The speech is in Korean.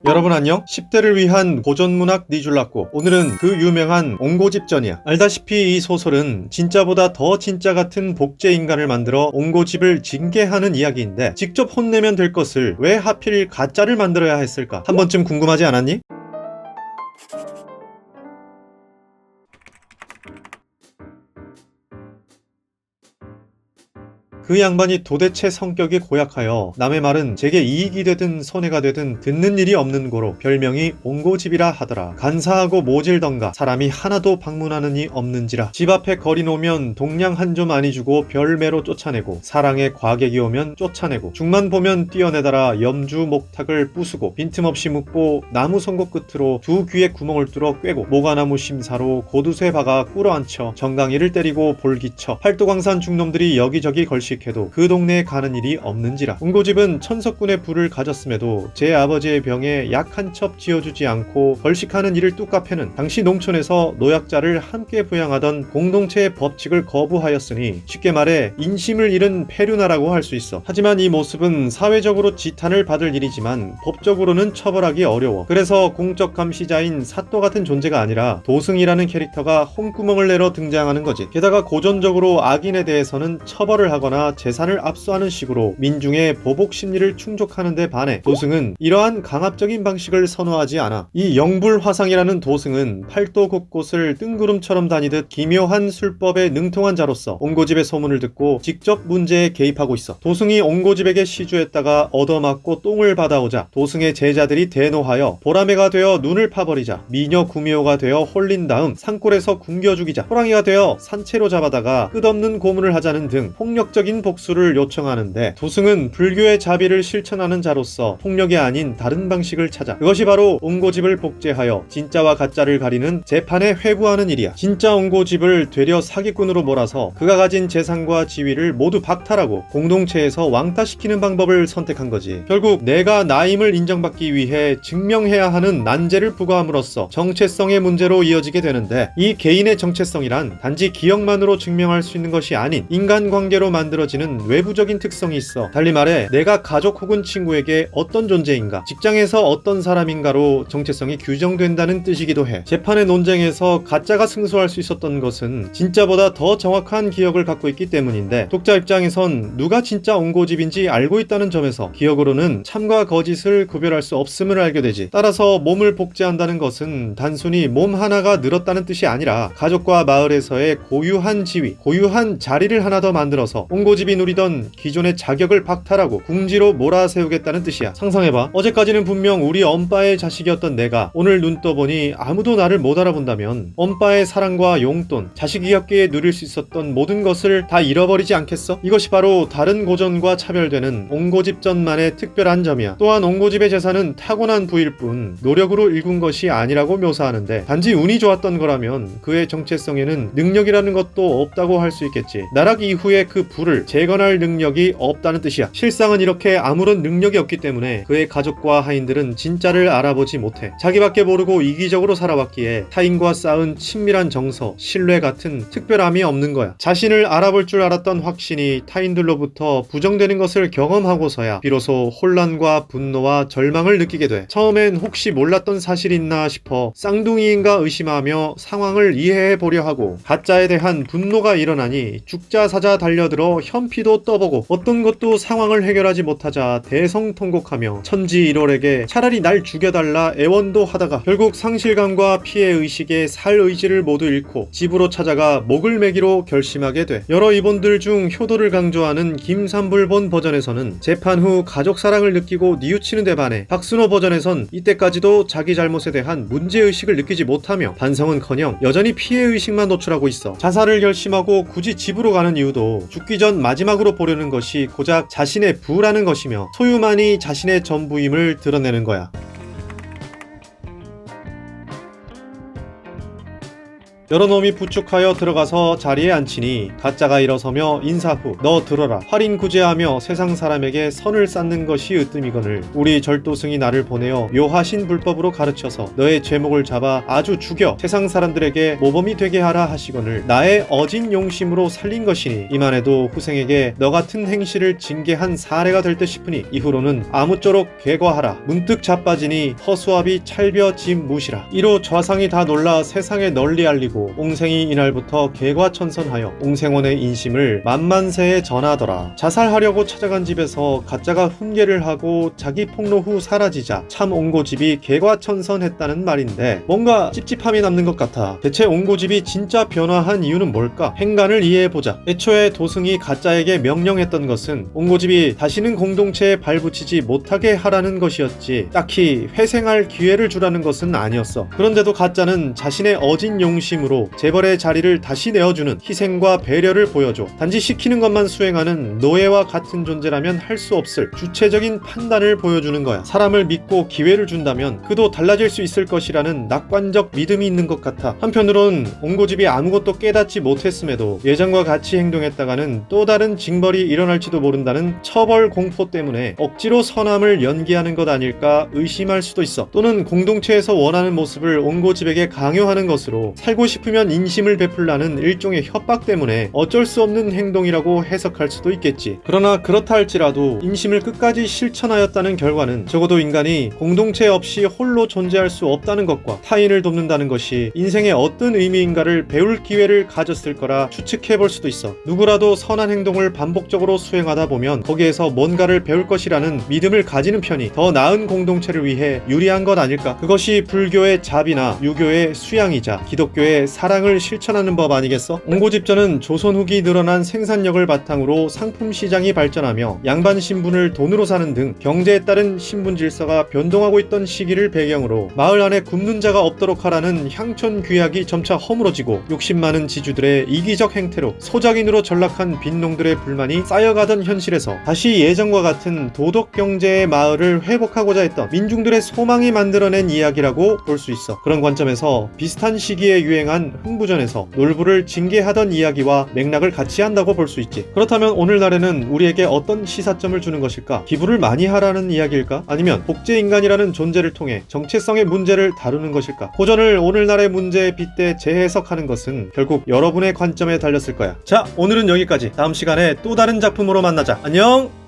여러분 안녕? 10대를 위한 고전문학 니줄라꼬. 오늘은 그 유명한 옹고집전이야. 알다시피 이 소설은 진짜보다 더 진짜 같은 복제 인간을 만들어 옹고집을 징계하는 이야기인데 직접 혼내면 될 것을 왜 하필 가짜를 만들어야 했을까? 한 번쯤 궁금하지 않았니? 그 양반이 도대체 성격이 고약하여 남의 말은 제게 이익이 되든 손해가 되든 듣는 일이 없는 고로 별명이 옹고집이라 하더라. 간사하고 모질던가 사람이 하나도 방문하는 이 없는지라. 집 앞에 거리 놓으면 동량 한 조 많이 주고 별매로 쫓아내고 사랑에 과객이 오면 쫓아내고 죽만 보면 뛰어내달아 염주 목탁을 부수고 빈틈없이 묶고 나무 송곳 끝으로 두 귀에 구멍을 뚫어 꿰고 모가나무 심사로 고두쇠 박아 꿇어앉혀 정강이를 때리고 볼기쳐 팔도광산 중놈들이 여기저기 걸식 해도 그 동네에 가는 일이 없는지라. 옹고집은 천석군의 부를 가졌음에도 제 아버지의 병에 약 한 첩 지어주지 않고 걸식하는 일을 뚝 패는 당시 농촌에서 노약자를 함께 부양하던 공동체의 법칙을 거부하였으니 쉽게 말해 인심을 잃은 폐륜아라고 할 수 있어. 하지만 이 모습은 사회적으로 지탄을 받을 일이지만 법적으로는 처벌하기 어려워. 그래서 공적 감시자인 사또 같은 존재가 아니라 도승이라는 캐릭터가 홍구멍을 내러 등장하는 거지. 게다가 고전적으로 악인에 대해서는 처벌을 하거나 재산을 압수하는 식으로 민중의 보복 심리를 충족하는 데 반해 도승은 이러한 강압적인 방식을 선호하지 않아. 이 영불화상이라는 도승은 팔도 곳곳을 뜬구름처럼 다니듯 기묘한 술법에 능통한 자로서 옹고집의 소문을 듣고 직접 문제에 개입하고 있어. 도승이 옹고집에게 시주했다가 얻어맞고 똥을 받아오자 도승의 제자들이 대노하여 보라매가 되어 눈을 파버리자 미녀 구미호가 되어 홀린 다음 산골에서 굶겨 죽이자 호랑이가 되어 산채로 잡아다가 끝없는 고문을 하자는 등 폭력적인 복수를 요청하는데 도승은 불교의 자비를 실천하는 자로서 폭력이 아닌 다른 방식을 찾아 그것이 바로 옹고집을 복제하여 진짜와 가짜를 가리는 재판에 회부하는 일이야. 진짜 옹고집을 되려 사기꾼으로 몰아서 그가 가진 재산과 지위를 모두 박탈하고 공동체에서 왕따시키는 방법을 선택한 거지. 결국 내가 나임을 인정받기 위해 증명해야 하는 난제를 부과함으로써 정체성의 문제로 이어지게 되는데 이 개인의 정체성이란 단지 기억만으로 증명할 수 있는 것이 아닌 인간관계로 만들어지는 외부적인 특성이 있어. 달리 말해 내가 가족 혹은 친구에게 어떤 존재인가, 직장에서 어떤 사람인가로 정체성이 규정된다는 뜻이기도 해. 재판의 논쟁에서 가짜가 승소할 수 있었던 것은 진짜보다 더 정확한 기억을 갖고 있기 때문인데 독자 입장에선 누가 진짜 옹고집인지 알고 있다는 점에서 기억으로는 참과 거짓을 구별할 수 없음을 알게 되지. 따라서 몸을 복제한다는 것은 단순히 몸 하나가 늘었다는 뜻이 아니라 가족과 마을에서의 고유한 지위, 고유한 자리를 하나 더 만들어서 옹고집이 누리던 기존의 자격을 박탈하고 궁지로 몰아세우겠다는 뜻이야. 상상해봐. 어제까지는 분명 우리 엄빠의 자식이었던 내가 오늘 눈 떠보니 아무도 나를 못 알아본다면 엄빠의 사랑과 용돈, 자식이었기에 누릴 수 있었던 모든 것을 다 잃어버리지 않겠어? 이것이 바로 다른 고전과 차별되는 옹고집전만의 특별한 점이야. 또한 옹고집의 재산은 타고난 부일 뿐 노력으로 일군 것이 아니라고 묘사하는데 단지 운이 좋았던 거라면 그의 정체성에는 능력이라는 것도 없다고 할 수 있겠지. 나락 이후에 그 부를 재건할 능력이 없다는 뜻이야. 실상은 이렇게 아무런 능력이 없기 때문에 그의 가족과 하인들은 진짜를 알아보지 못해. 자기밖에 모르고 이기적으로 살아왔기에 타인과 쌓은 친밀한 정서, 신뢰 같은 특별함이 없는 거야. 자신을 알아볼 줄 알았던 확신이 타인들로부터 부정되는 것을 경험하고서야 비로소 혼란과 분노와 절망을 느끼게 돼. 처음엔 혹시 몰랐던 사실이 있나 싶어 쌍둥이인가 의심하며 상황을 이해해 보려 하고 가짜에 대한 분노가 일어나니 죽자사자 달려들어 현피도 떠보고 어떤 것도 상황을 해결하지 못하자 대성통곡하며 천지일월에게 차라리 날 죽여달라 애원도 하다가 결국 상실감과 피해의식에 살 의지를 모두 잃고 집으로 찾아가 목을 매기로 결심하게 돼. 여러 이본들 중 효도를 강조하는 김삼불본 버전에서는 재판 후 가족 사랑을 느끼고 뉘우치는 데 반해 박순호 버전에선 이때까지도 자기 잘못에 대한 문제의식을 느끼지 못하며 반성은커녕 여전히 피해의식만 노출하고 있어. 자살을 결심하고 굳이 집으로 가는 이유도 죽기 전 마지막으로 보려는 것이 고작 자신의 부라는 것이며 소유만이 자신의 전부임을 드러내는 거야. 여러 놈이 부축하여 들어가서 자리에 앉히니 가짜가 일어서며 인사 후 너 들어라 활인구제하며 세상 사람에게 선을 쌓는 것이 으뜸이거늘 우리 절도승이 나를 보내어 묘하신 불법으로 가르쳐서 너의 죄목을 잡아 아주 죽여 세상 사람들에게 모범이 되게 하라 하시거늘 나의 어진 용심으로 살린 것이니 이만해도 후생에게 너 같은 행실을 징계한 사례가 될 듯 싶으니 이후로는 아무쪼록 궤과하라. 문득 자빠지니 허수아비 찰벼 짐 무시라. 이로 좌상이 다 놀라 세상에 널리 알리고 옹생이 이날부터 궤과천선하여 옹생원의 인심을 만만세에 전하더라. 자살하려고 찾아간 집에서 가짜가 훈계를 하고 자기 폭로 후 사라지자 참 옹고집이 궤과천선했다는 말인데 뭔가 찝찝함이 남는 것 같아. 대체 옹고집이 진짜 변화한 이유는 뭘까? 행간을 이해해보자. 애초에 도승이 가짜에게 명령했던 것은 옹고집이 다시는 공동체에 발붙이지 못하게 하라는 것이었지 딱히 회생할 기회를 주라는 것은 아니었어. 그런데도 가짜는 자신의 어진 용심으로 재벌의 자리를 다시 내어주는 희생과 배려를 보여줘. 단지 시키는 것만 수행하는 노예와 같은 존재라면 할 수 없을 주체적인 판단을 보여주는 거야. 사람을 믿고 기회를 준다면 그도 달라질 수 있을 것이라는 낙관적 믿음이 있는 것 같아. 한편으론 옹고집이 아무것도 깨닫지 못했음에도 예전과 같이 행동했다가는 또 다른 징벌이 일어날지도 모른다는 처벌 공포 때문에 억지로 선함을 연기하는 것 아닐까 의심할 수도 있어. 또는 공동체에서 원하는 모습을 옹고집에게 강요하는 것으로 살고 싶으면 인심을 베풀라는 일종의 협박 때문에 어쩔 수 없는 행동이라고 해석할 수도 있겠지. 그러나 그렇다 할지라도 인심을 끝까지 실천하였다는 결과는 적어도 인간이 공동체 없이 홀로 존재할 수 없다는 것과 타인을 돕는다는 것이 인생의 어떤 의미인가를 배울 기회를 가졌을 거라 추측해볼 수도 있어. 누구라도 선한 행동을 반복적으로 수행하다 보면 거기에서 뭔가를 배울 것이라는 믿음을 가지는 편이 더 나은 공동체를 위해 유리한 것 아닐까. 그것이 불교의 자비나 유교의 수양이자 기독교의 사랑을 실천하는 법 아니겠어? 옹고집전은 조선 후기 늘어난 생산력을 바탕으로 상품 시장이 발전하며 양반 신분을 돈으로 사는 등 경제에 따른 신분 질서가 변동하고 있던 시기를 배경으로 마을 안에 굶는 자가 없도록 하라는 향촌 규약이 점차 허물어지고 욕심 많은 지주들의 이기적 행태로 소작인으로 전락한 빈농들의 불만이 쌓여가던 현실에서 다시 예전과 같은 도덕 경제의 마을을 회복하고자 했던 민중들의 소망이 만들어낸 이야기라고 볼 수 있어. 그런 관점에서 비슷한 시기에 유행한 흥부전에서 놀부를 징계하던 이야기와 맥락을 같이 한다고 볼 수 있지. 그렇다면 오늘날에는 우리에게 어떤 시사점을 주는 것일까? 기부를 많이 하라는 이야기일까? 아니면 복제인간이라는 존재를 통해 정체성의 문제를 다루는 것일까? 고전을 오늘날의 문제에 빗대 재해석하는 것은 결국 여러분의 관점에 달렸을 거야. 자, 오늘은 여기까지. 다음 시간에 또 다른 작품으로 만나자. 안녕!